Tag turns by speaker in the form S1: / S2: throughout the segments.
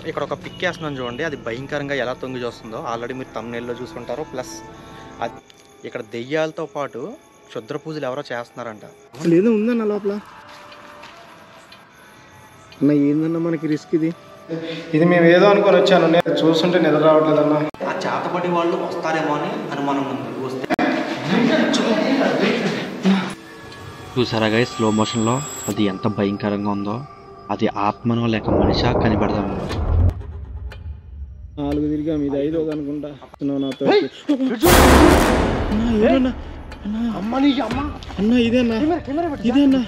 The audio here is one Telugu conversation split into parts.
S1: ఇక్కడ ఒక పిక్ వేస్తున్నాను చూడండి, అది భయంకరంగా ఎలా తొంగి చూస్తుందో ఆల్రెడీ మీరు తమ్నెయిల్లో చూసుకుంటారు. ప్లస్ అది ఇక్కడ దెయ్యాలతో పాటు క్షుద్ర పూజలు ఎవరో చేస్తున్నారంట.
S2: అసలు ఏదో ఉందన్న లోపల. అన్న ఏందన్నా మనకి రిస్క్ ఇది మేము ఏదో అనుకొని వచ్చాను, నేను చూస్తుంటే నిద్ర రావట్లేదన్నా.
S1: ఆ చేతబడి వాళ్ళు వస్తారేమో అని అనుమానం ఉంది. వస్తే చూసారా గైస్ స్లో మోషన్లో అది ఎంత భయంకరంగా ఉందో. అది ఆత్మనో లేక మనిషా కనిపెడదాం.
S2: 4 తిరిగాం, ఇది 5వ అనుకుంటా. నాతో అన్న ఇదేనా ఇదేనా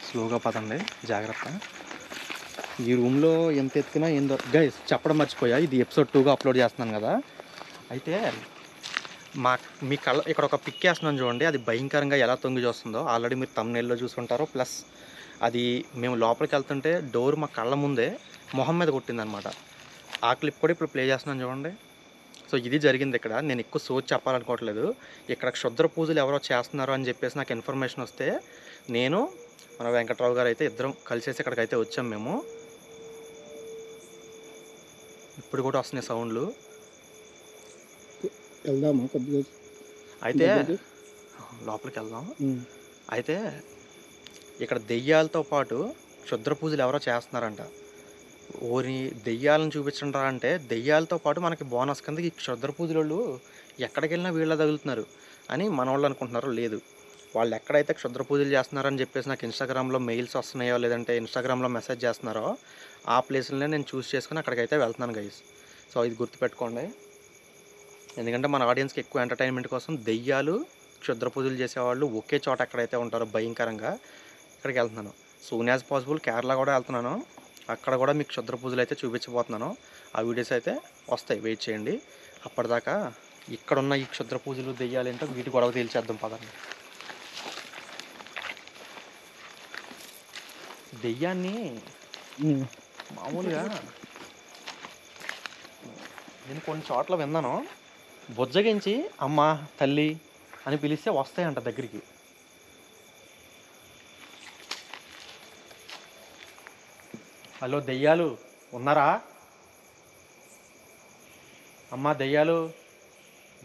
S1: స్లోగా పదండి, జాగ్రత్త. ఈ రూమ్లో ఎంత ఎత్తినా ఏందో గైస్ చెప్పడం మర్చిపోయా, ఇది ఎపిసోడ్ 2గా అప్లోడ్ చేస్తున్నాను కదా. అయితే మీ కళ్ళ ఇక్కడ ఒక పిక్ వేస్తున్నాను చూడండి, అది భయంకరంగా ఎలా తొంగి చూస్తుందో ఆల్రెడీ మీరు తమ్నెయిల్లో చూసుకుంటారు. ప్లస్ అది మేము లోపలికి వెళ్తుంటే డోర్ మా కళ్ళ ముందే మొహం మీద కొట్టిందనమాట. ఆ క్లిప్ కూడా ఇప్పుడు ప్లే చేస్తున్నాను చూడండి. సో ఇది జరిగింది ఇక్కడ. నేను ఎక్కువ సోచ్ చెప్పాలనుకోవట్లేదు. ఇక్కడ క్షుద్ర పూజలు ఎవరో చేస్తున్నారు అని చెప్పేసి నాకు ఇన్ఫర్మేషన్ వస్తే నేను మన వెంకట్రావు గారు అయితే ఇద్దరం కలిసేసి ఇక్కడికైతే వచ్చాం మేము. ఇప్పుడు కూడా వస్తున్నాయి సౌండ్లు.
S2: వెళ్దామా కొద్దిగా?
S1: అయితే లోపలికి వెళ్దాం. అయితే ఇక్కడ దెయ్యాలతో పాటు క్షుద్ర పూజలు ఎవరో చేస్తున్నారంట. ఓరి దెయ్యాలను చూపించండి అంటే దెయ్యాలతో పాటు మనకి బోనస్ కింద ఈ క్షుద్ర పూజలు ఎక్కడికి వెళ్ళినా వీళ్ళ తగులుతున్నారు అని మన వాళ్ళు అనుకుంటున్నారు. లేదు, వాళ్ళు ఎక్కడైతే క్షుద్ర పూజలు చేస్తున్నారని చెప్పేసి నాకు ఇన్స్టాగ్రామ్లో మెయిల్స్ వస్తున్నాయో లేదంటే ఇన్స్టాగ్రామ్లో మెసేజ్ చేస్తున్నారో ఆ ప్లేస్లనే నేను చూస్ చేసుకుని అక్కడికైతే వెళ్తున్నాను గైస్. సో ఇది గుర్తుపెట్టుకోండి, ఎందుకంటే మన ఆడియన్స్కి ఎక్కువ ఎంటర్టైన్మెంట్ కోసం దెయ్యాలు క్షుద్ర పూజలు చేసేవాళ్ళు ఒకే చోట ఎక్కడైతే ఉంటారో భయంకరంగా ఇక్కడికి వెళ్తున్నాను. సూన్ యాజ్ పాసిబుల్ కేరళ కూడా వెళ్తున్నాను, అక్కడ కూడా మీకు క్షుద్ర పూజలు అయితే చూపించబోతున్నాను. ఆ వీడియోస్ అయితే వస్తాయి, వెయిట్ చేయండి. అప్పటిదాకా ఇక్కడున్న ఈ క్షుద్ర పూజలు దెయ్యాలు ఏంటో వీటి గొడవ తేల్చేద్దాం పదండి. దెయ్యాన్ని మామూలుగా నేను కొన్ని చోట్ల విన్నాను, బొజ్జగించి అమ్మ తల్లి అని పిలిస్తే వస్తాయంట దగ్గరికి. హలో దెయ్యాలు ఉన్నారా? అమ్మ దెయ్యాలు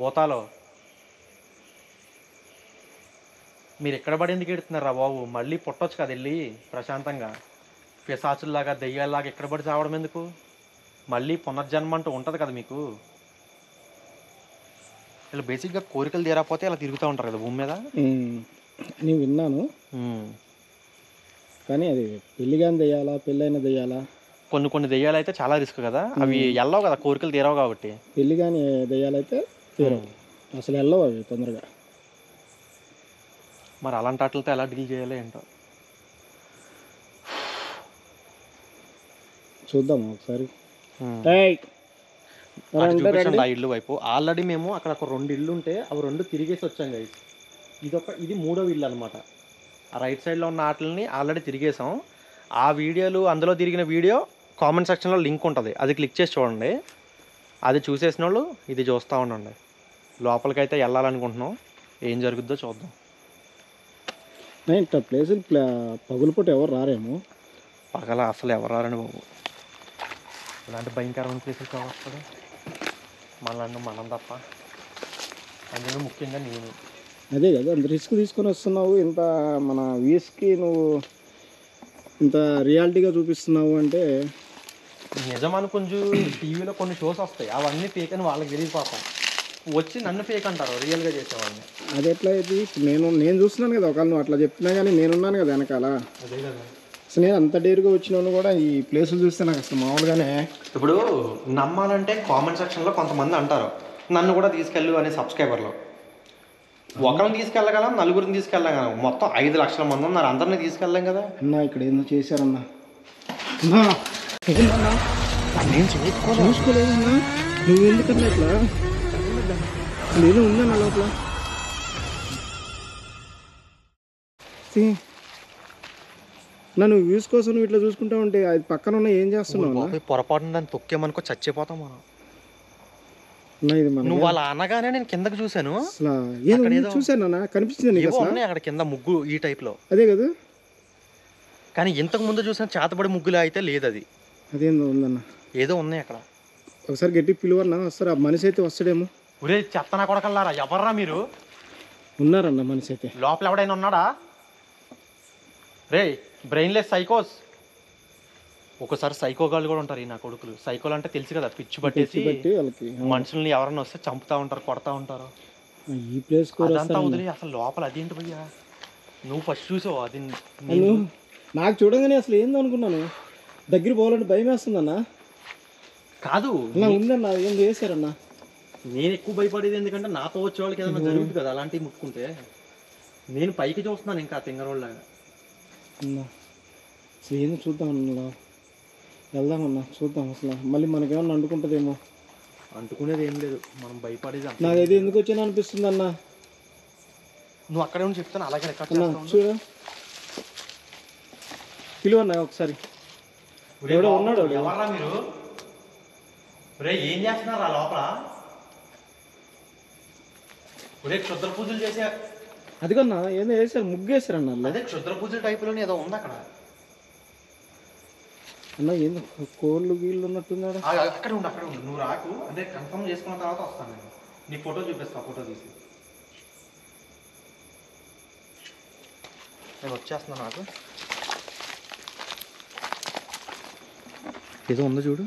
S1: బోతాలో మీరు ఎక్కడ పడి ఎందుకు ఎడుతున్నారా బాబు? మళ్ళీ పుట్టొచ్చు కదా వెళ్ళి ప్రశాంతంగా. పిశాచుల్లాగా దెయ్యాల్లాగా ఎక్కడ పడి చావడం ఎందుకు? మళ్ళీ పునర్జన్మ అంటూ ఉంటుంది కదా మీకు. ఇలా బేసిక్గా కోరికలు తీరకపోతే ఇలా తిరుగుతూ ఉంటారు కదా భూమి మీద.
S2: నేను విన్నాను, కానీ అది పెళ్ళిగాని దెయ్యాలా పెళ్ళైన దెయ్యాలా?
S1: కొన్ని దెయ్యాలు అయితే చాలా రిస్క్ కదా, అవి వెళ్ళవు కదా, కోరికలు తీరవు కాబట్టి.
S2: పెళ్ళిగాని దెయ్యాలైతే తీరవు, అసలు వెళ్ళవు అవి తొందరగా.
S1: మరి అలాంటి వాటితో ఎలా డీల్ చేయాలి ఏంటో చూద్దాము ఒకసారి. ఆ ఇల్లు వైపు ఆల్రెడీ మేము అక్కడ ఒక 2 ఇళ్ళు ఉంటే అవి 2 తిరిగేసి వచ్చాం కదా. ఇది 3వ ఇల్లు అనమాట. ఆ రైట్ సైడ్లో ఉన్న వాటిని ఆల్రెడీ తిరిగేసాం. ఆ వీడియోలు అందులో తిరిగిన వీడియో కామెంట్ సెక్షన్లో లింక్ ఉంటుంది, అది క్లిక్ చేసి చూడండి. అది చూసేసిన వాళ్ళు ఇది చూస్తూ ఉండండి. లోపలికైతే వెళ్ళాలనుకుంటున్నాం, ఏం జరుగుద్దో చూద్దాం.
S2: ఇంత ప్లేసులు పగులుపూట ఎవరు రారేమో.
S1: పగల అసలు ఎవరు రారండి బాబు, ఇలాంటి భయంకరమైన ప్లేసులు కావస్తుంది మనం తప్ప, అందులో ముఖ్యంగా నేను.
S2: అదే కదా అంత రిస్క్ తీసుకొని వస్తున్నావు, ఇంత మన వ్యూస్కి నువ్వు ఇంత రియాలిటీగా చూపిస్తున్నావు అంటే
S1: నిజం అనుకుంటూ. టీవీలో కొన్ని షోస్ వస్తాయి, అవన్నీ ఫేక్ అని వాళ్ళకి తెలియపోతాం, వచ్చి నన్ను ఫేక్ అంటారు రియల్గా చేసేవాళ్ళని.
S2: అది ఎట్లా అయితే నేను చూస్తున్నాను కదా, ఒకవేళ నువ్వు అట్లా చెప్తున్నా కానీ నేనున్నాను కదా వెనకాల.
S1: అదే కదా,
S2: అసలు నేను అంత డేరుగా వచ్చినాను కూడా ఈ ప్లేసులు చూస్తే నాకు అసలు మామూలుగానే.
S1: ఇప్పుడు నమ్మాలంటే కామెంట్ సెక్షన్లో కొంతమంది అంటారు నన్ను కూడా తీసుకెళ్ళు అనే సబ్స్క్రైబర్లు. ఒకరిని తీసుకెళ్ళగలం, నలుగురిని తీసుకెళ్ళగలం, మొత్తం 5 లక్షల మంది ఉన్నారు, అందరినీ తీసుకెళ్ళాం కదా.
S2: అన్నా ఇక్కడ ఏందో చేశారన్నా,
S1: నేను
S2: చూసుకోలేదన్నా. నువ్వు ఎందుకన్నా ఇట్లా ఏదో ఉందన్నా లోపల. నన్ను వ్యూస్ కోసం నువ్వు ఇట్లా చూసుకుంటా ఉంటే అది పక్కన ఉన్న ఏం చేస్తున్నావు అన్న?
S1: పొరపాటున దాన్ని తొక్కేమనుకో చచ్చిపోతాం మనం.
S2: అన్న ఇది మన
S1: నువ్వు అలా అనగానే నేను కిందకి చూశాను.
S2: అసలు ఏదో చూసానన్నా, కనిపించింది నీకు
S1: ఏవో
S2: అసలు?
S1: ఉన్నాయి అక్కడ కింద ముగ్గు ఈ టైప్లో.
S2: అదే కదా,
S1: కానీ ఇంతకు ముందు చూసిన చేతబడి ముగ్గులా అయితే లేదు. అది
S2: అదేందో ఉందన్న,
S1: ఏదో ఉన్నాయి అక్కడ.
S2: ఒకసారి గట్టి పిలువన్నా వస్తారు. ఆ మనిషి అయితే వస్తాడేమో.
S1: ఒరే చెత్తనా కొడకల్లారా, ఎవర్రా మీరు?
S2: ఉన్నారన్న మనిషి అయితే.
S1: లోపల ఎవడైనా ఉన్నాడా? రే బ్రెయిన్లెస్ సైకోస్. ఒకసారి సైకో గాళ్ళు కూడా ఉంటారు ఈ నా కొడుకులు. సైకోలు అంటే తెలుసు కదా, పిచ్చి పట్టేసి
S2: వాళ్ళకి
S1: మనుషుల్ని ఎవరన్నా వస్తే చంపుతా ఉంటారు, కొడతా ఉంటారు.
S2: ఈ ప్లేస్
S1: అదంతా వదిలి అసలు లోపల అదేంటి భయ్యా? నువ్వు ఫస్ట్ చూసావు అది?
S2: నాకు చూడంగానే అసలు ఏందో అనుకున్నాను. దగ్గర పోవాలంటే భయం వేస్తుందన్నా.
S1: కాదు
S2: ఉందన్నా, ఏం చేశారన్నా?
S1: నేను ఎక్కువ భయపడేది ఎందుకంటే నాతో వచ్చే వాళ్ళకి ఏదైనా జరుగుతుంది కదా అలాంటివి ముట్టుకుంటే. నేను పైకి చూస్తున్నాను ఇంకా తింగరోళ్ళగా.
S2: అసలు ఏందో చూద్దాం అన్నా, వెళ్దామన్నా చూద్దాం. అసలు మళ్ళీ మనకేమన్నా అంటుకుంటుందేమో.
S1: అంటుకునేది ఏం లేదు, మనం భయపడేది.
S2: నాకైతే ఎందుకు వచ్చాను అనిపిస్తుంది అన్న.
S1: నువ్వు అక్కడే ఉండి చెప్తాను అలాగే
S2: చూడ పిలువన్నా ఒకసారి. ఎవడో ఉన్నాడు.
S1: ఎవర్రా మీరు? ఒరే ఏం చేస్తున్నారా లోపల? ఒరే క్షుద్ర పూజలు చేసే
S2: అది కన్నా ఏదో వేసారు, ముగ్గు వేసారన్న.
S1: అదే క్షుద్ర పూజల టైపులోనే ఏదో ఉంది అక్కడ
S2: అన్న. ఏందో కోళ్ళు గీళ్ళు ఉన్నట్టున్నాడు.
S1: అక్కడే ఉండు, అక్కడే ఉండు. నువ్వు రాకు, అంటే కన్ఫర్మ్ చేసుకున్న తర్వాత వస్తాను నేను. నీ ఫోటో చూపిస్తా, ఫోటో తీసి. నేను వచ్చేస్తున్నా. నాకు ఏదో ఉందో చూడు.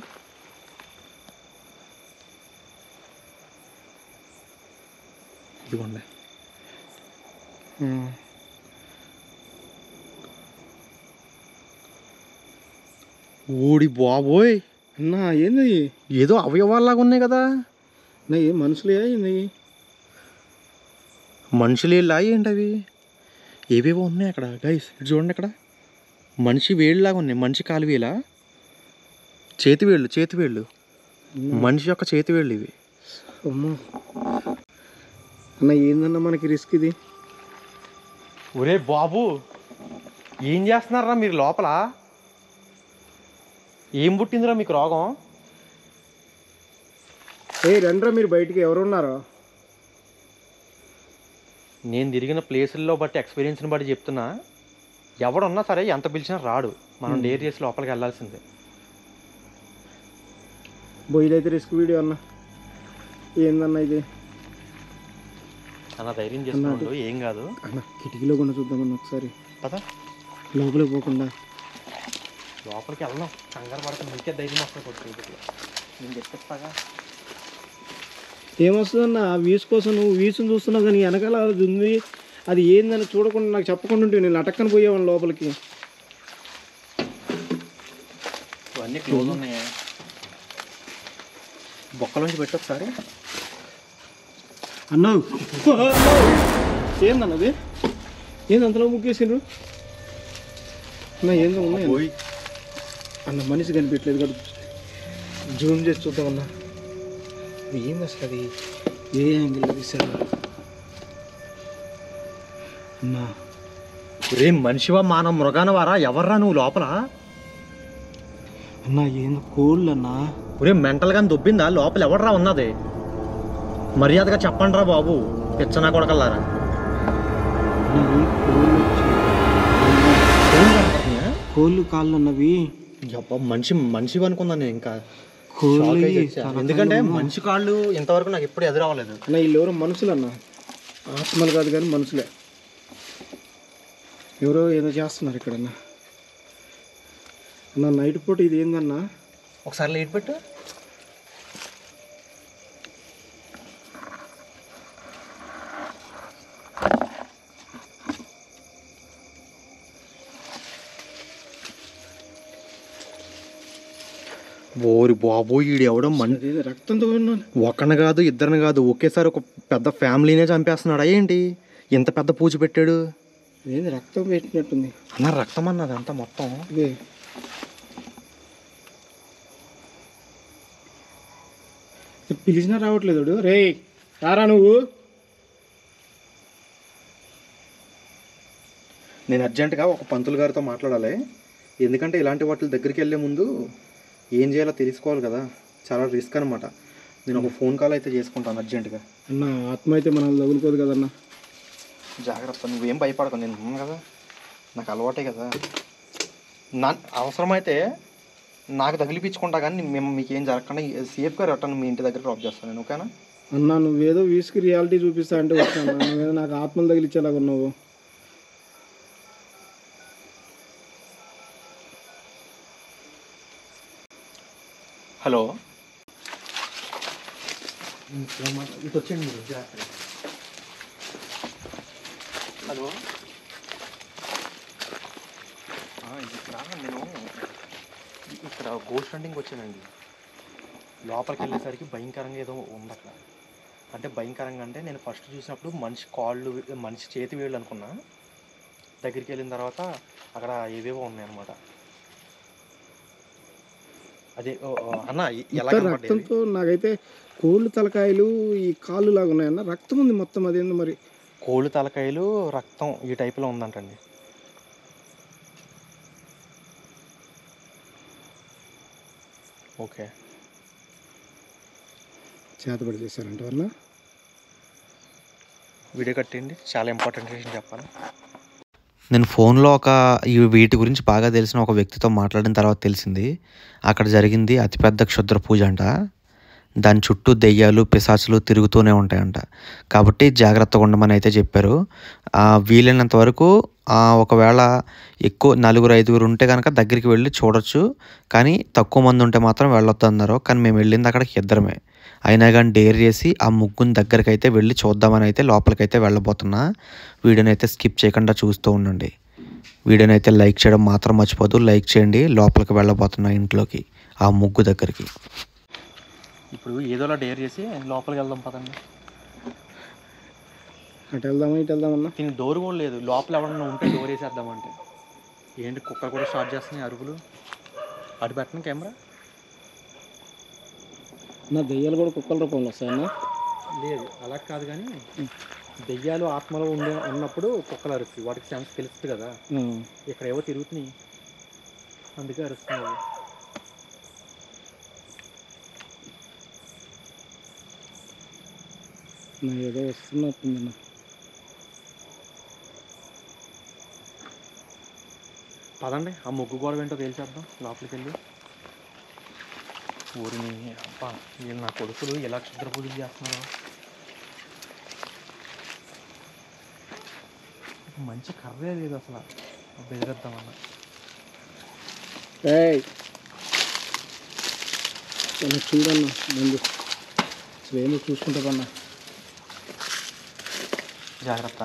S1: ఇదిగోండి. ఓడి బాబోయ్
S2: అన్నా, ఏంది
S1: ఏదో అవయవాల్లాగా ఉన్నాయి కదా.
S2: నా ఏ మనుషులే ఏంది?
S1: మనుషులేలా ఏంటి అవి? ఏవేవో ఉన్నాయి అక్కడ గైస్. ఇటు చూడండి, అక్కడ మనిషి వేళ్ళలాగా ఉన్నాయి. మనిషి కాలువేలా, చేతివేళ్ళు మనిషి యొక్క చేతివేళ్ళు ఇవి.
S2: అమ్మో అన్న, ఏందన్నా మనకి రిస్క్ ఇది.
S1: ఒరే బాబు ఏం చేస్తున్నారా మీరు లోపల? ఏం పుట్టిందిరా మీకు రోగం?
S2: రండ్రా మీరు బయటికి. ఎవరున్నారో?
S1: నేను తిరిగిన ప్లేసుల్లో బట్టి, ఎక్స్పీరియన్స్ని బట్టి చెప్తున్నా, ఎవడున్నా సరే ఎంత పిలిచినా రాడు. మనం డేర్ చేసి లోపలికి వెళ్ళాల్సిందే.
S2: ఇదైతే రిస్క్ వీడియో అన్న. ఏందన్నా ఇది?
S1: అన్న ధైర్యం చేసుకున్నాడు, ఏం కాదు
S2: అన్న. కిటికీలో కూడా చూద్దామన్న ఒకసారి.
S1: పదా
S2: లోపలికి పోకుండా
S1: లోపలికి వెళ్దాం. కంగారు పడుతుంది, మీకే ధైర్యం వస్తుంది కొడుకు. నేను చెప్పేస్తాగా.
S2: ఏమొస్తుందన్న వ్యూస్ కోసం? నువ్వు వ్యూస్ని చూస్తున్నావు కానీ వెనకాల అది ఉంది. అది ఏందని చూడకుండా నాకు చెప్పకుండా ఉంటే నేను అటక్కని పోయేవాడిని లోపలికి.
S1: ఇవన్నీ క్లోజ్ ఉన్నాయి. బొక్కలోంచి పెట్టి ఒకసారి.
S2: అన్నావు ఏందన్నది? ఏంది అంతలో ముగ్గేసిండ్రు అన్న? ఏందో ఉన్నాయి అన్న. మనిషి కనిపించలేదు కదా, జూమ్ చేసి చూద్దామన్నా. ఏంది అసలు? అది ఏ యాంగిల్ తీసారు అన్నా?
S1: రే మనిషివా మానవ మృగానవారా? ఎవర్రా నువ్వు లోపల?
S2: అన్నా ఏందో కోళ్ళు అన్నా.
S1: ఒరే మెంటల్గా దొబ్బిందా? లోపల ఎవడరా ఉన్నది? మర్యాదగా చెప్పండి రా బాబు, పిచ్చనా కొడకల్లారా.
S2: కోళ్ళు కాళ్ళు అన్నవి.
S1: మనిషి అనుకున్నా నేను. ఇంకా
S2: కోళ్ళు,
S1: ఎందుకంటే మనిషి కాళ్ళు ఇంతవరకు నాకు ఎప్పుడు ఎదురవ్వలేదు.
S2: అన్న వీళ్ళు ఎవరో మనుషులు అన్న, ఆత్మలు కాదు కానీ మనుషులే. ఎవరో ఏదో చేస్తున్నారు ఇక్కడ అన్న. అన్న నైట్ పూట ఇది ఏందన్నా?
S1: ఒకసారి లైట్ పెట్టు. ఓరి బాబు ఈడు ఎవడో
S2: రక్తంతో
S1: ఒకరిని కాదు ఇద్దరిని కాదు ఒకేసారి ఒక పెద్ద ఫ్యామిలీనే చంపేస్తున్నాడా ఏంటి? ఇంత పెద్ద పూజ పెట్టాడు.
S2: ఏంది రక్తం పెట్టినట్టుంది
S1: అన్న. రక్తం అన్నది అంతా మొత్తం.
S2: పిలిచినా రావట్లేదు. రే రారా నువ్వు.
S1: నేను అర్జెంటుగా ఒక పంతులు గారితో మాట్లాడాలి. ఎందుకంటే ఇలాంటి వాటి దగ్గరికి వెళ్ళే ముందు ఏం చేయాలో తెలుసుకోవాలి కదా, చాలా రిస్క్ అనమాట. నేను ఒక ఫోన్ కాల్ అయితే చేసుకుంటాను అర్జెంటుగా.
S2: అన్న ఆత్మ అయితే మనల్ని తగులుకోదు కదన్న.
S1: జాగ్రత్త, నువ్వేం భయపడకు, నేను ఉన్నాను కదా, నాకు అలవాటే కదా. అవసరమైతే నాకు తగిలిపించుకుంటా, కానీ మీకేం జరగకుండా సేఫ్గా రిటర్న్ మీ ఇంటి దగ్గర డ్రాప్ చేస్తాను నేను, ఓకేనా?
S2: అన్న నువ్వేదో వీస్కి రియాలిటీ చూపిస్తా అంటే వచ్చాను, నువ్వేదో నాకు ఆత్మలు తగిలిచ్చేలాగా ఉన్నావు.
S1: హలో, ఇటు వచ్చేయండి మీరు. హలో, నేను ఇక్కడ గోస్ట్ హంటింగ్కి వచ్చానండి. లోపలికి వెళ్ళేసరికి భయంకరంగా ఏదో ఉంది అక్కడ. అంటే భయంకరంగా అంటే నేను ఫస్ట్ చూసినప్పుడు మనిషి కాళ్ళు, మనిషి చేతి వేళ్ళు అనుకున్నా. దగ్గరికి వెళ్ళిన తర్వాత అక్కడ ఏవేవో ఉన్నాయన్నమాట. అదే అన్న ఎలా
S2: రక్తంతో నాకైతే కోళ్ళు తలకాయలు ఈ కాళ్ళు లాగా ఉన్నాయన్న, రక్తం ఉంది మొత్తం. అదేందో మరి
S1: కోళ్ళు తలకాయలు రక్తం ఈ టైప్లో ఉందంటండి. ఓకే,
S2: చేతబడి చేశారంట వల్ల.
S1: వీడియో కట్టండి, చాలా ఇంపార్టెంట్ విషయం చెప్పాలి. నేను ఫోన్లో వీటి గురించి బాగా తెలిసిన ఒక వ్యక్తితో మాట్లాడిన తర్వాత తెలిసింది అక్కడ జరిగింది అతిపెద్ద క్షుద్ర పూజ అంట. దాని చుట్టూ దెయ్యాలు పిశాచులు తిరుగుతూనే ఉంటాయంట. కాబట్టి జాగ్రత్తగా ఉండమని అయితే చెప్పారు. వీలైనంత వరకు ఒకవేళ ఎక్కువ 4-5 ఉంటే కనుక దగ్గరికి వెళ్ళి చూడొచ్చు, కానీ తక్కువ మంది ఉంటే మాత్రం వెళ్ళొద్దు అన్నారు. కానీ మేము వెళ్ళింది అక్కడికి 2 అయినా కానీ డేర్ చేసి ఆ ముగ్గుని దగ్గరికి అయితే వెళ్ళి చూద్దామని అయితే లోపలికైతే వెళ్ళబోతున్నా. వీడియోని అయితే స్కిప్ చేయకుండా చూస్తూ ఉండండి. వీడియోని అయితే లైక్ చేయడం మాత్రం మర్చిపోదు, లైక్ చేయండి. లోపలికి వెళ్ళబోతున్నా ఇంట్లోకి, ఆ ముగ్గు దగ్గరికి. ఇప్పుడు ఏదోలా డేర్ చేసి లోపలికి వెళ్దాం పదండి.
S2: అటు వెళ్దామా ఇటు వెళ్దామన్నా?
S1: దీనికి డోర్ కూడా లేదు, లోపల ఎవరన్నా ఉంటే డోర్ వేసేద్దామంటే. ఏంటి కుక్కలు కూడా స్టార్ట్ చేస్తున్నాయి అరుగులు. అటు పెట్టండి కెమెరా.
S2: నా దెయ్యాలు కూడా కుక్కల రూపంలో వస్తాయన్నా?
S1: లేదు అలా కాదు, కానీ దెయ్యాలు ఆత్మలో ఉన్నప్పుడు కుక్కలు అరుస్తాయి, వాటికి ఛాన్స్ తెలుస్తుంది కదా. ఇక్కడ ఏవో తిరుగుతున్నాయి, అందుకే అరుస్తున్నాయి.
S2: నా ఏదో వస్తున్నట్టుందన్న.
S1: పదండి, ఆ ముగ్గు గొడవ ఏంటో తేల్చేద్దాం లోపలికి వెళ్ళి. ఊరిని అబ్బా, వీళ్ళు నా కొడుకులు ఎలా క్షుద్ర పూజలు చేస్తున్నారు. మంచి కర్రే లేదు అసలు, బెదిరేద్దామన్నా.
S2: చూడన్నా ముందు అసలు ఏందో చూసుకుంటా కన్నా.
S1: జాగ్రత్త.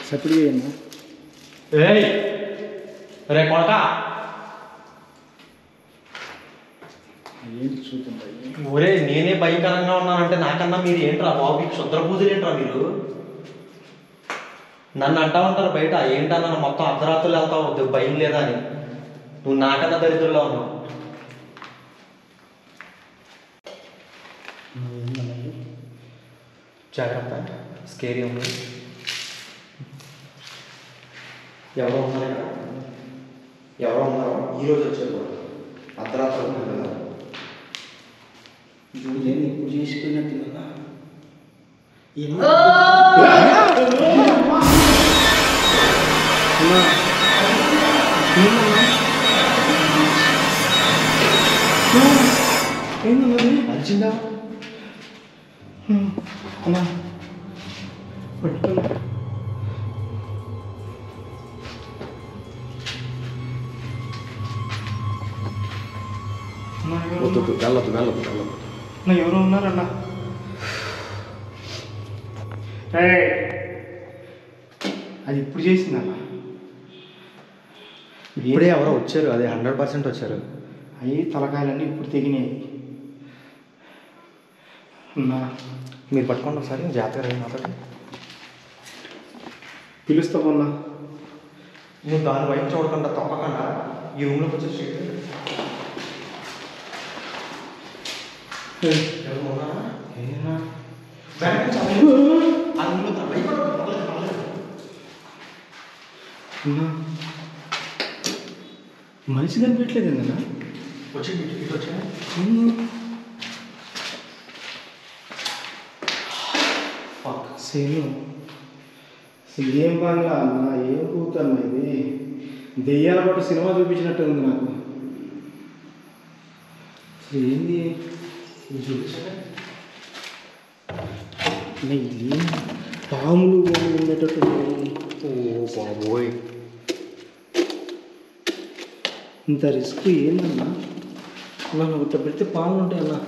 S2: సప్పుడు చేయన్నా.
S1: రే కొడకా,
S2: ఏంటి చూస్తుంటా?
S1: ఒరే నేనే భయంకరంగా ఉన్నానంటే నాకన్నా మీరు ఏంట్రా బాబు, క్షుద్ర పూజలు ఏంట్రా మీరు? నన్ను అంటా ఉంటారు బయట, ఏంటన్నా మొత్తం అర్ధరాత్రులు వెళ్తావు, భయం లేదా అని. నువ్వు నాకన్నా దరిద్రుల్లో ఉన్నావు. జాగ్రత్త, స్కేరీ ఉంది. ఎవరో ఉన్నారు ఇక్కడ, ఎవరో ఉన్నారు. ఈరోజు వచ్చారు అర్ధరాత్రులు ఉన్నారు కదా.
S2: ఎప్పుడు చేసిపోయినట్టు కదా.
S1: అర్జుందా
S2: అన్నా పట్టుకున్నా. నా ఎవరు ఉన్నారన్నా? అది ఇప్పుడు చేసిందన్నా.
S1: ఇప్పుడే ఎవరో వచ్చారు, అదే 100% వచ్చారు.
S2: అవి తలకాయలన్నీ ఇప్పుడు తెగినాయి.
S1: మీరు పట్టుకోండి ఒకసారి, జాగ్రత్తగా రండి మాట్లాడి.
S2: పిలుస్తామన్నా.
S1: నువ్వు దాని వైపు చూడకుండా తప్పకుండా ఈ రూమ్లోకి వచ్చేసి
S2: అన్నా మనిషి కనిపించలేదు ఏందన్నా
S1: వచ్చి ఇటు వచ్చా
S2: సేను ఏం బాగా అన్న ఏం కూతున్నా ఇది దెయ్యాల పాటు సినిమా చూపించినట్టు ఉంది నాకు ఏంది ఇది పాములు ఉండేటట్టు
S1: ఓ బాబోయ్
S2: ఇంత రిస్క్ ఏందన్నా నన్ను ఇట్లా పెడితే పాములు ఉంటాయన్నా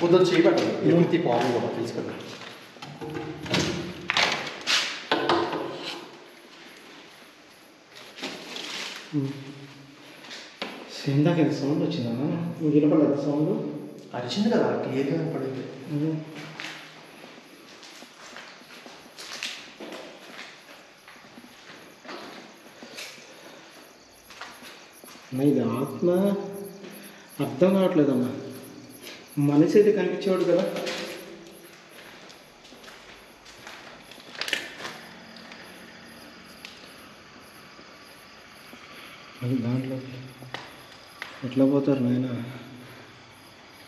S1: పొద్దున్న చేయబట్టాలి ఎత్తి పాము కూడా తీసుకెళ్ళి
S2: ఇందాక ఎంత సౌండ్ వచ్చిందన్నా ఇంక వినపడలేదు సౌండ్
S1: అరిచింది కదా క్లియర్గా కనపడింది
S2: అన్న ఇది ఆత్మ అర్థం కావట్లేదన్నా మనిషి అయితే కనిపించేవాడు కదా అది దాంట్లో ఎట్లా పోతారు నాయన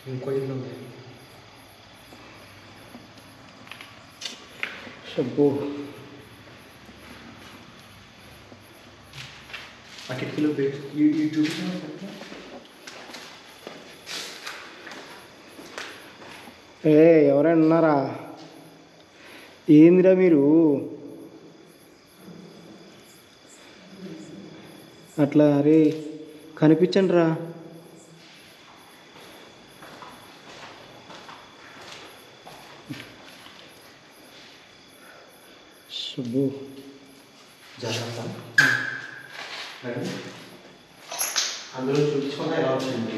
S1: ఇంకో ఇల్లు ఉంది
S2: షబ్బో
S1: ఆ కిటికీలో ఈ చూపించిన
S2: ఎవరైనా ఉన్నారా ఏందిరా మీరు అట్లా అరే కనిపించండి రా శుభు
S1: జాగ్రత్త అందులో చూపించుకున్నా ఎలా వచ్చింది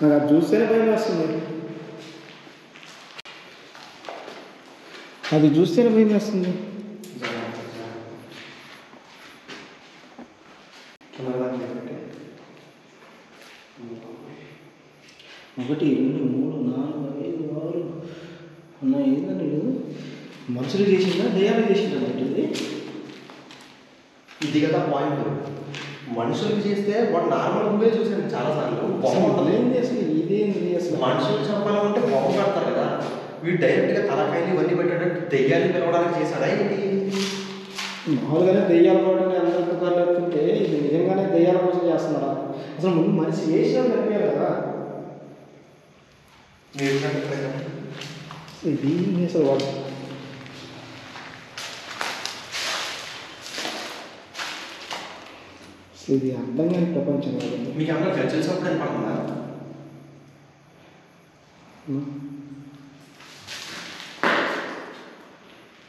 S2: నాకు అది చూస్తేనే భయం వేస్తుంది అది చూస్తేనే భయం వేస్తుంది ఒకటి 2 3 4 5 6 అన్న ఏందని లేదు మనుషులు చేసిందా దయ్యాలు చేసిందా ఇది
S1: ఇది కదా పాయింట్ మనుషులకు చేస్తే వాడు నార్మల్ మూవీ చూసాను చాలాసార్లు బొమ్మ ఉంటుంది
S2: ఏంది అసలు ఇదేంది అసలు
S1: మనుషులు చెప్పాలంటే బొమ్మ పెడతారు కదా వీడు డైరెక్ట్గా తలకాయలు ఇవన్నీ పెట్టేటట్టు దెయ్యాన్ని పిలవడానికి చేశాడా ఏంటి
S2: మామూలుగానే దెయ్యాల కోసం అందరూ పుకార్లు చెప్తుంటే ఇది నిజంగానే దెయ్యాల కోసం చేస్తున్నాడా అసలు ముందు మనిషి వేసినా కనిపించాలి కదా ఇది అసలు వాడు ఇది అర్థం కాని ప్రపంచం కాదు
S1: మీకు ఏమన్నా గజ్జలిసినప్పుడు కనపడుతుందా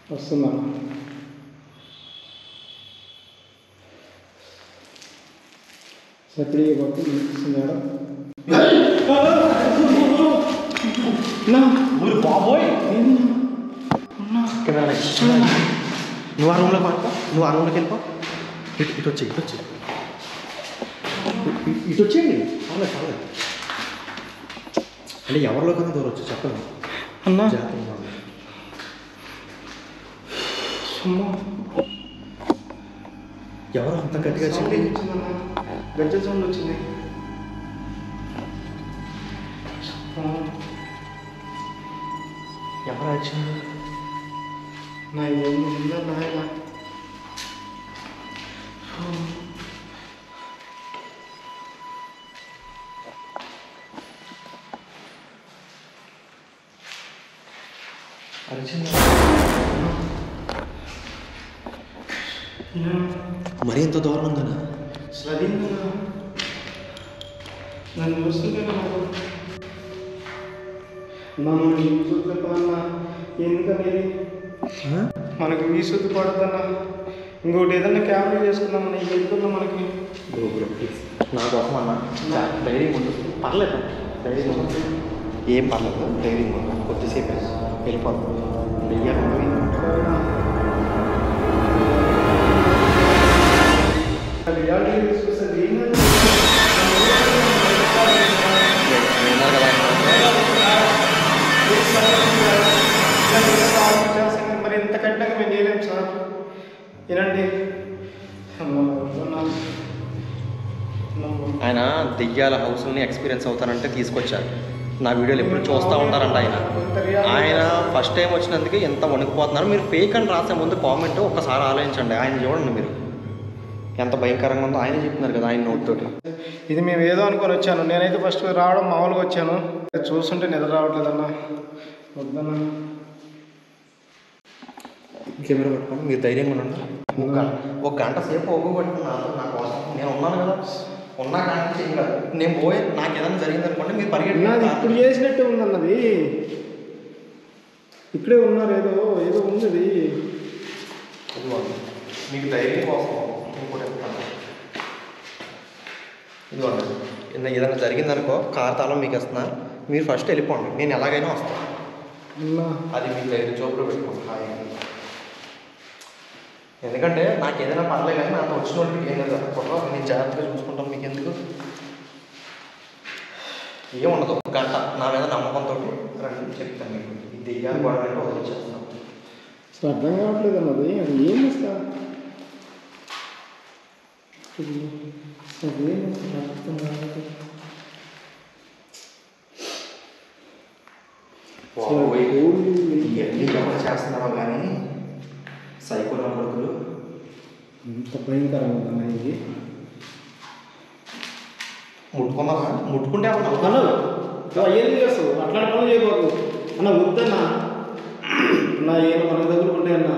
S2: వస్తుందా సపడి భక్తి వినిపిస్తున్నాడా
S1: ఊరు బాబోయ్ నువ్వు ఆ రూమ్లో పడుకో నువ్వు ఆ రూమ్లోకి వెళ్ళిపో ఇటు వచ్చి ఇటు వచ్చేయండి పర్లేదు అంటే ఎవరిలో కన్నా దూరం వచ్చు చెప్పండి
S2: అన్నా
S1: జాగ్రత్తగా ఎవరు అంత గట్టిగా చెప్పి
S2: గజ్జ సౌండ్ వచ్చింది
S1: ఎవరు వచ్చింది
S2: నా ఇవన్నీ ఉందా నాయన
S1: మరి ఎంత దూరం ఉందన్నా
S2: అసలు అది నన్ను చూస్తుంటే నాకు నన్ను చూసుకున్నా ఎందుకనేది మనకి వీసుద్దు పడుతున్నా ఇంకోటి ఏదన్నా క్యామెరా చేసుకున్నామన్నా ఎందుకున్నా మనకి
S1: బ్రో ప్లీజ్ నా కోసం అన్న ధైర్యం ఉంటుంది పర్లేదు ధైర్యం ఉంటుంది ఏం పర్లేదు ధైర్యం ఉంటుంది కొద్దిసేపు వెళ్ళిపోతాం వెయ్యాలి
S2: మరి ఎంత కట్టినాక మేము చేయలేము సార్. ఏనండి
S1: ఆయన దెయ్యాల హౌస్ని ఎక్స్పీరియన్స్ అవుతానంటే తీసుకొచ్చారు. నా వీడియోలు ఎప్పుడు చూస్తూ ఉంటారంట ఆయన ఫస్ట్ టైం వచ్చినందుకు ఎంత వణికిపోతున్నారు. మీరు ఫేక్ అని రాసే ముందు కామెంట్ ఒక్కసారి ఆలోచించండి. ఆయన చూడండి మీరు ఎంత భయంకరంగా ఉందో ఆయనే చెప్తున్నారు కదా ఆయన నోట్ తోటి.
S2: ఇది మేము ఏదో అనుకొని వచ్చాను. నేనైతే ఫస్ట్ రావడం మామూలుగా వచ్చాను. చూస్తుంటే నిద్ర రావట్లేదన్నా. వద్దన్నా
S1: కెమెరా పట్టుకోండి. మీరు ధైర్యంగా ఉండండి. ఒక గంట సేపు ఒగ్గుపట్టుకున్నాను నా కోసం. నేను ఉన్నాను కదా, ఉన్నా కానీ ఏం కాదు. నేను పోయి నాకు ఏదైనా జరిగింది అనుకోండి మీరు పరిగెట్టినది
S2: ఇప్పుడు చేసినట్టే ఉందన్నది. ఇక్కడే ఉన్నారు, ఏదో ఏదో ఉంది.
S1: మీకు ధైర్యం కోసం ఇంకోటి చెప్తాను. ఇదిగోండి, ఏదైనా జరిగిందనుకో కారు తాళం మీకు ఇస్తున్నా, మీరు ఫస్ట్ వెళ్ళిపోండి, నేను ఎలాగైనా వస్తాను. అది మీకు ధైర్యం చోపులో పెట్టుకోండి హాయిగా. ఎందుకంటే నాకు ఏదైనా పర్లేదు కానీ నాకు వచ్చిన వాళ్ళకి ఏం లేదు అనుకోవడం. నేను జాగ్రత్తగా చూసుకుంటాను. మీకు ఎందుకు ఏముండదు. ఒక గంట నా మీద నమ్మకంతో రండి చెప్తాను మీకు. ఈ దెయ్యాన్ని గొడవ వదిలించేస్తాను.
S2: అసలు అర్థం కావట్లేదు అన్నది. అది ఏం వస్తా
S1: చేస్తున్నారో కానీ సైకోల కొడుకులు
S2: ఎంత భయంకరంగా ఉందన్న ఇది.
S1: ముట్టుకున్నారా? ముట్టుకుంటే
S2: అన్నావు ఏం చేస్తావు? అట్లాంటి పనులు చేయకూడదు అన్న. వద్దన్నా అన్న, ఏం మనకు తగులుకుంటే అన్న.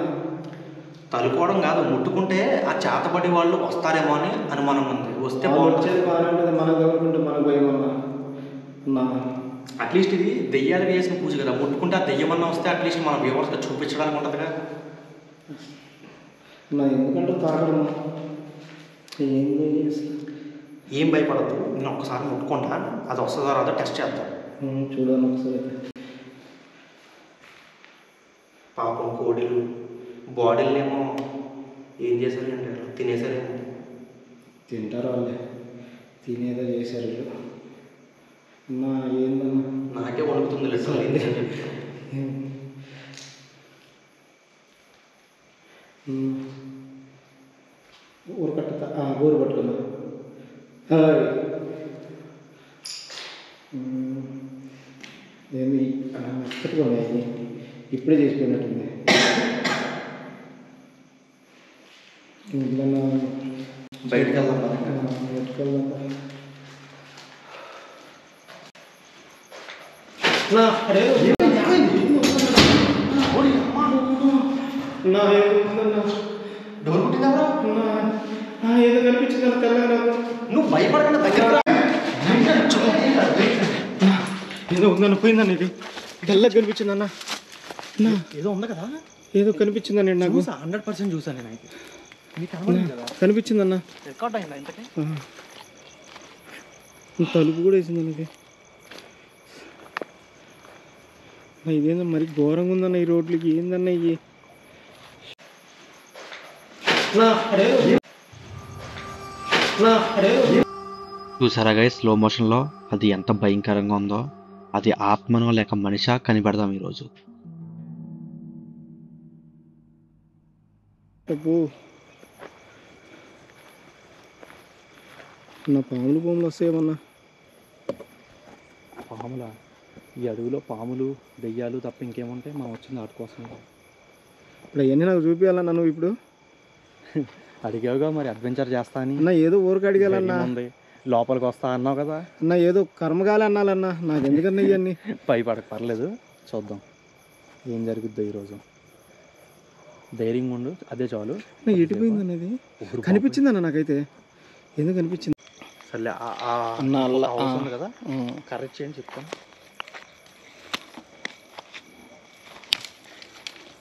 S1: తలుకోవడం కాదు, ముట్టుకుంటే ఆ చేతబడి వాళ్ళు వస్తారేమో అని అనుమానం ఉంది. వస్తే
S2: వచ్చేది బాగానే ఉంటుంది. మనకు తగులుకుంటే మనకు భయం అన్న.
S1: అట్లీస్ట్ ఇది దెయ్యాలు వేసిన పూజ కదా, ముట్టుకుంటే ఆ దెయ్యమన్నా వస్తే అట్లీస్ట్ మన వ్యూవర్స్గా చూపించడానికి ఉంటుంది కదా.
S2: నా ఎందుకంటే తాగడం
S1: ఏం భయపడద్దు. నేను ఒక్కసారి ముట్టుకుంటా, అది వస్తుందో రాదో టెస్ట్ చేద్దాం.
S2: చూడండి ఒకసారి.
S1: పాపం కోడిలు బాడీలనేమో ఏం చేశారు అంటే తినేసారేమో.
S2: తింటారు వాళ్ళే, తినేదో చేశారు. అన్నా ఏందన్నా
S1: నాకే వణుకుతుంది లెక్కలు ఎందుకని చెప్పి.
S2: ఊరు కట్ట ఊరు పట్టుకున్నా. ఏమి కట్టుకున్నాయి ఇప్పుడే చేసిపోయినట్టుంది.
S1: బయటకు వెళ్దాం.
S2: బయటకు వెళ్దాం.
S1: డోర్ కుట్టిందెవరా?
S2: ఏదో కనిపించింది నాకు తెల్లగా. నాకు
S1: నువ్వు భయపడకుండా దగ్గర
S2: ఏదో ఉందన్న. పోయిందన్న. ఇది తెల్లగా కనిపించింది అన్న.
S1: ఏదో ఉంది కదా,
S2: ఏదో కనిపించిందండి నాకు.
S1: 100% చూసాను నేను.
S2: కనిపించిందన్న.
S1: రికార్డ్ అయిందా ఇంతకీ?
S2: తలుపు కూడా వేసింది నాకు. ఇదేందా మరి ఘోరంగా ఉందన్న. ఈ రోడ్లకి ఏందన్న ఇవి?
S1: చూసారా గైస్ స్లో మోషన్లో అది ఎంత భయంకరంగా ఉందో. అది ఆత్మనో లేక మనిషా కనిపెడదాం ఈరోజు.
S2: నా పాములు వస్తాయేమన్నా.
S1: పాముల ఈ అడవిలో పాములు దెయ్యాలు తప్ప ఇంకేముంటాయి? మనం వచ్చింది వాటి కోసం.
S2: ఇప్పుడు అవన్నీ నాకు చూపించాలన్నా. నువ్వు ఇప్పుడు
S1: అడిగావుగా మరి అడ్వెంచర్ చేస్తా అని.
S2: అన్న ఏదో ఊరికి అడిగాలన్నా.
S1: లోపలికి వస్తా అన్నావు కదా
S2: అన్న. ఏదో కర్మగాలి అన్నాలన్నా. నాకు ఎందుకన్నా ఇవన్నీ.
S1: భయపడక పర్లేదు, చూద్దాం ఏం జరుగుద్దో ఈరోజు. ధైర్యంగా ఉండు, అదే చాలు.
S2: ఎటుపోయింది అనేది కనిపించిందన్న నాకైతే. ఎందుకు కనిపించింది?
S1: సర్లే ఉంది కదా, కరెక్ట్ చేయండి చెప్తాను.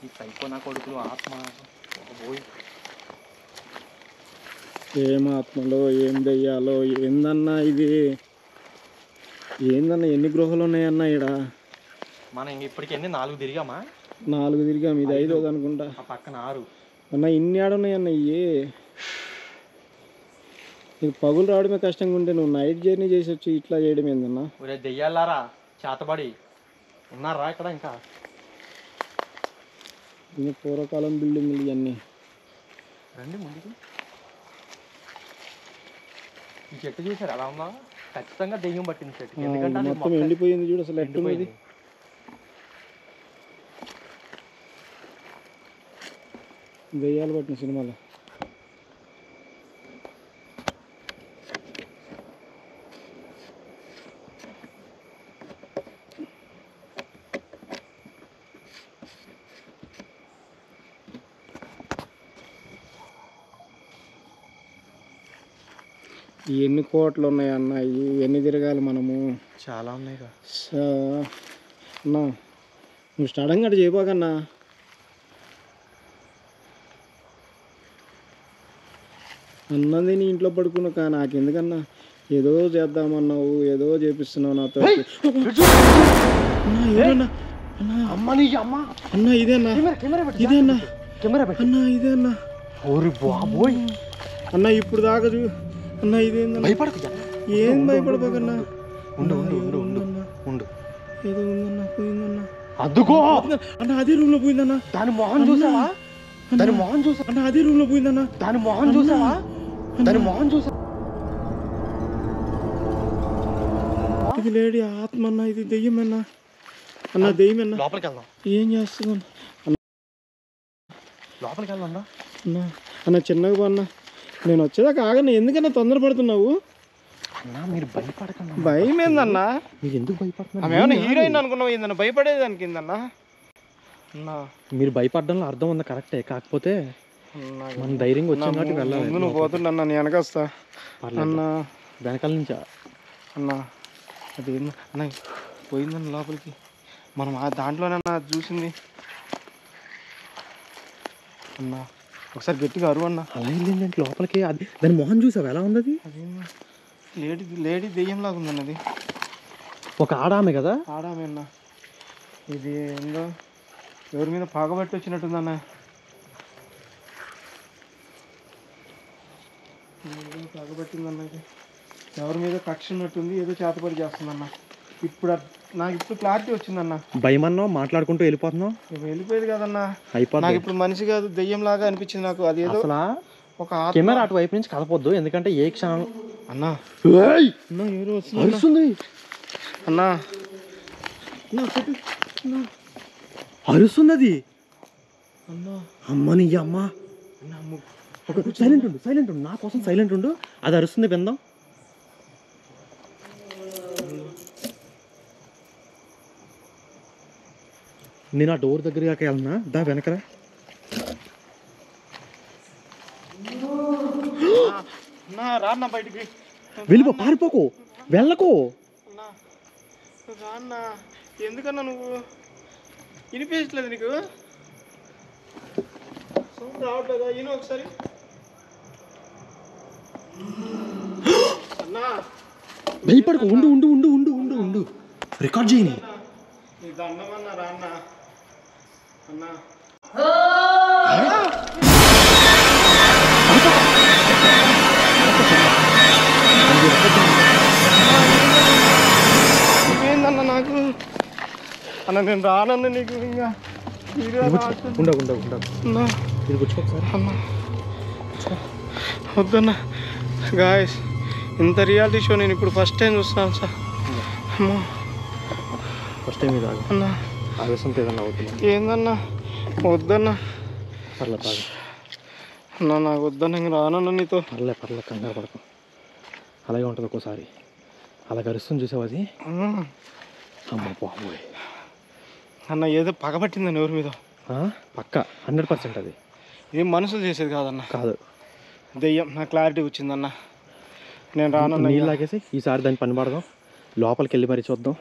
S1: ఈ సైకో నా కొడుకులు ఆత్మ పోయి
S2: ఏం ఆత్మలో ఏం దెయ్యాలో ఏందన్నా ఇది? ఏందన్నా ఎన్ని గృహాలు ఉన్నాయన్నా ఈడ?
S1: మనం ఇప్పటికి ఎన్ని 4 తిరిగామా?
S2: 4 తిరిగాం. ఇది 5వ అనుకుంటా.
S1: ఆ పక్కన 6
S2: అన్న. ఇన్ని ఆడున్నాయన్న ఇవి. నీకు పగులు రావడమే కష్టంగా ఉంటే నువ్వు నైట్ జర్నీ చేసి వచ్చి ఇట్లా చేయడం ఏందన్నా?
S1: ఒరే దెయ్యాలారా చేతబడి ఉన్నారా ఇక్కడ? ఇంకా
S2: ఇంకా పూర్వకాలం బిల్డింగ్లు ఇవన్నీ.
S1: రండి ముందుకు. ఈ చెట్టు చూసారు ఎలా ఉందా? ఖచ్చితంగా దెయ్యం పట్టింది చెట్టు, ఎందుకంటే అది
S2: మొత్తం ఎండిపోయింది చూడు అసలు ఎట్లున్నది. దెయ్యాలు పట్టిన సినిమాలో. ఎన్ని కోట్లు ఉన్నాయి అన్న, ఎన్ని తిరగాలి మనము?
S1: చాలా ఉన్నాయి
S2: అన్నా నువ్వు స్టార్టింగ్ అటు చేయబాకన్నా. అన్నది నీ ఇంట్లో పడుకున్నా కా నాకెందుకన్నా? ఏదో చేద్దామన్నావు, ఏదో చేపిస్తున్నావు నాతో. అన్నా ఇదేనా? ఇదేనా అన్నా? ఇదేనా? అన్న ఇప్పుడు దాకా చూ అన్న. ఇదేందన్నా? ఏం భయపడబాకన్నా. ఏదో ఉందన్నా, పోయిందన్నా. అదుగో అన్న, అదే రూమ్ లో పోయిందన్నా.
S1: దాని మొహం చూసావా? దాని మొహం చూసా
S2: అన్న, అదే రూమ్ లో పోయిందన్నా.
S1: దాని మొహం చూసావా? దాని మొహం చూసా.
S2: ఇది లేడీ ఆత్మ అన్న, ఇది దెయ్యమన్నా. అన్న దెయ్యమన్నా.
S1: లోపలికి వెళ్దాం.
S2: ఏం చేస్తుందన్న?
S1: లోపలికి వెళ్దాం
S2: అన్న. అన్న చిన్నగా అన్న, నేను వచ్చేదాకా ఆగన్నా. ఎందుకన్నా తొందరపడుతున్నావు?
S1: అన్నా మీరు భయపడకన్నా.
S2: భయం ఏందన్నా?
S1: మీరు ఎందుకు భయపడుతున్నారు?
S2: ఆమె ఏమన్నా హీరోయిన్ అనుకున్నావు ఏందన్నా? భయపడేదానికి ఏందన్నా? అన్నా
S1: మీరు భయపడడంలో అర్థం ఉంది కరెక్టే, కాకపోతే మన ధైర్యంగా వచ్చిన కాబట్టి వెళ్ళాలి.
S2: నువ్వు పోతుండ అన్న, నేను వెనకొస్తా అన్న.
S1: వెనకాల నుంచా
S2: అన్న? అది అన్న పోయిందన్న లోపలికి. మనం దాంట్లోనన్నా చూసింది అన్న. ఒకసారి గట్టిగా అరువు అన్న.
S1: అలా వెళ్ళిందంటే లోపలికి. అది దాని మొహం చూసావు ఎలా ఉంది?
S2: అది లేడీ దెయ్యంలాగా ఉందన్న. అది
S1: ఒక ఆడామే కదా?
S2: ఆడామే అన్న. ఇది ఏందో ఎవరి మీద పగబట్టి వచ్చినట్టుందన్న. పగబట్టిందన్న. ఇది ఎవరి మీద కక్ష ఉన్నట్టుంది, ఏదో చేతపడి చేస్తుందన్న. ఇప్పుడు నాకు ఇప్పుడు క్లారిటీ వచ్చిందన్న.
S1: భయమన్నా మాట్లాడుకుంటూ వెళ్ళిపోతున్నావు.
S2: వెళ్ళిపోయేది కదన్నా,
S1: అయిపోతుంది.
S2: నాకు ఇప్పుడు మనిషి కాదు దెయ్యం లాగా అనిపించింది నాకు. అది ఏదో ఒక
S1: కెమెరా అటువైపు నుంచి కలపొద్దు, ఎందుకంటే ఏ క్షణం
S2: అన్నా ఎవరు
S1: వస్తుంది
S2: అన్నా.
S1: అరుస్తుంది అది.
S2: అన్నా
S1: అమ్మని అమ్మ. సైలెంట్ ఉండు, సైలెంట్ ఉండు, నా కోసం సైలెంట్ ఉండు. అది అరుస్తుంది, బిందం. నేను ఆ డోర్ దగ్గరికి వెళ్తున్నా, దా వెనకరా.
S2: రాన్నా బయటికి.
S1: వెళ్ళిపో, పారిపోకు, వెళ్ళకు.
S2: రాన్నా. ఎందుకన్నా నువ్వు వినిపించట్లేదు నీకు? సౌండ్ రావట్లేదా? ఈయన ఒకసారి అన్నా.
S1: భయపడకు, ఉండు ఉండు ఉండు ఉండు ఉండు ఉండు రికార్డ్ చేయని.
S2: నీ దండమన్నా రాన్నా. అన్నా ఏందన్నా నాకు? అన్న నేను రానన్నా నీకు. ఇంకా
S1: ఉండవు ఉండవు ఉండవు. ఇది కూర్చోకసారి.
S2: అన్నా వద్దన్నా. గాయస్, ఇంత రియాలిటీ షో నేను ఇప్పుడు ఫస్ట్ టైం చూస్తున్నాను సార్. అమ్మా
S1: ఫస్ట్ టైం ఇది.
S2: అన్నా
S1: ఆవేశంతో ఏదన్నా అవుతుంది.
S2: ఏందన్నా? వద్దన్నా.
S1: పర్లే బాగా
S2: అన్నా, నాకు వద్దన్నా. ఇంక రానన్నా నీతో.
S1: పర్లే పర్లే, కంగారు పడకు. అలాగే ఉంటుంది ఒక్కోసారి. అలా గరుస్తుంది చూసావు అది. అమ్మ బాబోయ్
S2: అన్న, ఏదో పగబట్టిందని ఎవరి మీద?
S1: పక్క 100% అది.
S2: ఏం మనుషులు చేసేది కాదన్న.
S1: కాదు,
S2: దెయ్యం. నాకు క్లారిటీ వచ్చిందన్న. నేను రానన్నా.
S1: నీళ్ళు లాగేసి ఈసారి దాన్ని పని పడదాం. లోపలికి వెళ్ళి మరి చూద్దాం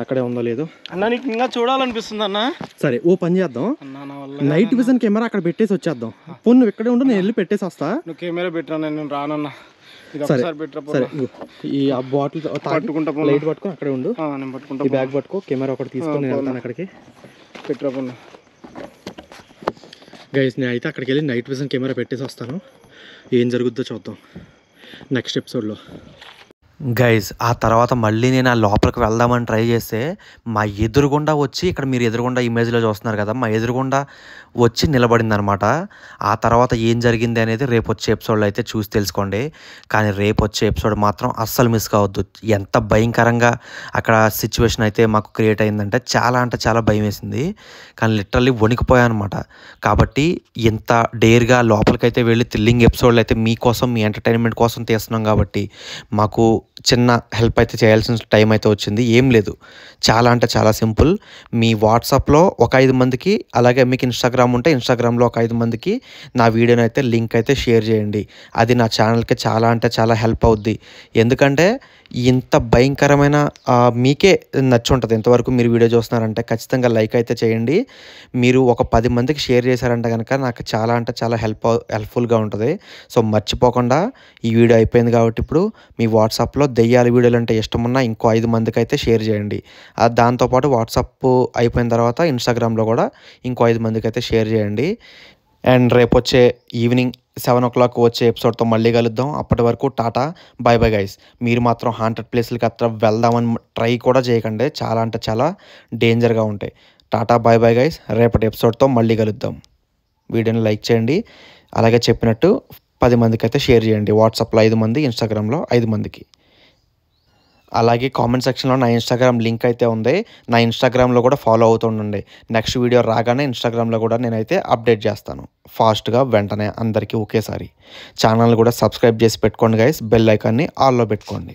S1: అక్కడే ఉందో లేదో.
S2: అన్న నీకు ఇంకా చూడాలనిపిస్తుంది అన్న.
S1: సరే ఓ పని చేద్దాం,
S2: అన్న నా వల్ల
S1: నైట్ విజన్ కెమెరా అక్కడ పెట్టేసి వచ్చేద్దాం. పోను నువ్వు ఇక్కడే ఉండు, నేను వెళ్ళి పెట్టేసి వస్తా.
S2: నువ్వు కెమెరా పెట్టరా, నేను రానన్నా.
S1: సరే సరే, ఈ ఆ బాటిల్
S2: పట్టుకుంటా,
S1: లైట్ పట్టుకొని అక్కడే ఉండు.
S2: నేను పట్టుకుంటా.
S1: ఈ బ్యాగ్ పట్టుకో, కెమెరా ఒకటి తీసుకొని నేను వెళ్తాను అక్కడికి.
S2: పెట్టరా పన్నా.
S1: గైస్, నేను అయితే అక్కడికి వెళ్ళి నైట్ విజన్ కెమెరా పెట్టేసి వస్తాను. ఏం జరుగుద్దో చూద్దాం.
S2: నెక్స్ట్ ఎపిసోడ్లో.
S1: గైజ్ ఆ తర్వాత మళ్ళీ నేను ఆ లోపలికి వెళ్దామని ట్రై చేస్తే మా ఎదురుగుండా వచ్చి, ఇక్కడ మీరు ఎదురుగుండా ఇమేజ్లో చూస్తున్నారు కదా, మా ఎదురుగుండా వచ్చి నిలబడింది అనమాట. ఆ తర్వాత ఏం జరిగింది అనేది రేపు వచ్చే ఎపిసోడ్లో అయితే చూసి తెలుసుకోండి. కానీ రేపు వచ్చే ఎపిసోడ్ మాత్రం అస్సలు మిస్ కావద్దు. ఎంత భయంకరంగా అక్కడ సిచ్యువేషన్ అయితే మాకు క్రియేట్ అయిందంటే చాలా అంటే చాలా భయం వేసింది. కానీ లిటరల్లీ వణికిపోయాను అనమాట. కాబట్టి ఇంత డేర్గా లోపలికైతే వెళ్ళి థ్రిల్లింగ్ ఎపిసోడ్లు అయితే మీకోసం, మీ ఎంటర్టైన్మెంట్ కోసం తీస్తున్నాం కాబట్టి మాకు చిన్న హెల్ప్ అయితే చేయాల్సిన టైం అయితే వచ్చింది. ఏం లేదు, చాలా అంటే చాలా సింపుల్. మీ వాట్సాప్లో ఒక 5 మందికి, అలాగే మీకు ఇన్స్టాగ్రామ్ ఉంటే ఇన్స్టాగ్రామ్లో ఒక 5 మందికి నా వీడియోని అయితే లింక్ అయితే షేర్ చేయండి. అది నా ఛానల్కి చాలా అంటే చాలా హెల్ప్ అవుద్ది. ఎందుకంటే ఇంత భయంకరమైన మీకే నచ్చుంటుంది. ఇంతవరకు మీరు వీడియో చూస్తున్నారంటే ఖచ్చితంగా లైక్ అయితే చేయండి. మీరు ఒక 10 మందికి షేర్ చేశారంటే కనుక నాకు చాలా అంటే చాలా హెల్ప్ఫుల్గా ఉంటుంది. సో మర్చిపోకుండా, ఈ వీడియో అయిపోయింది కాబట్టి ఇప్పుడు మీ వాట్సాప్లో దెయ్యాల వీడియోలు అంటే ఇష్టమున్నా ఇంకో 5 మందికి అయితే షేర్ చేయండి. దాంతోపాటు వాట్సాప్ అయిపోయిన తర్వాత ఇన్స్టాగ్రామ్లో కూడా ఇంకో 5 మందికి అయితే షేర్ చేయండి. అండ్ రేపు వచ్చే ఈవినింగ్ 7 o'clock వచ్చే ఎపిసోడ్తో మళ్ళీ కలుద్దాం. అప్పటి వరకు టాటా, బై బై గైస్. మీరు మాత్రం హాంటెడ్ ప్లేస్లకి అట్లా వెళ్దామని ట్రై కూడా చేయకండి, చాలా అంటే చాలా డేంజర్గా ఉంటాయి. Tata, by bye guys. రేపటి ఎపిసోడ్తో మళ్ళీ కలుద్దాం. వీడియోని లైక్ చేయండి, అలాగే చెప్పినట్టు 10 మందికి అయితే షేర్ చేయండి. వాట్సాప్లో 5 మంది, ఇన్స్టాగ్రామ్లో 5 మందికి. అలాగే కామెంట్ సెక్షన్లో నా ఇన్స్టాగ్రామ్ లింక్ అయితే ఉంది. నా ఇన్స్టాగ్రామ్లో కూడా ఫాలో అవుతుండండి. నెక్స్ట్ వీడియో రాగానే ఇన్స్టాగ్రామ్లో కూడా నేనైతే అప్డేట్ చేస్తాను ఫాస్ట్గా, వెంటనే అందరికీ ఒకేసారి. ఛానల్ కూడా సబ్స్క్రైబ్ చేసి పెట్టుకోండి గైస్. బెల్ ఐకాన్ని ఆల్లో పెట్టుకోండి.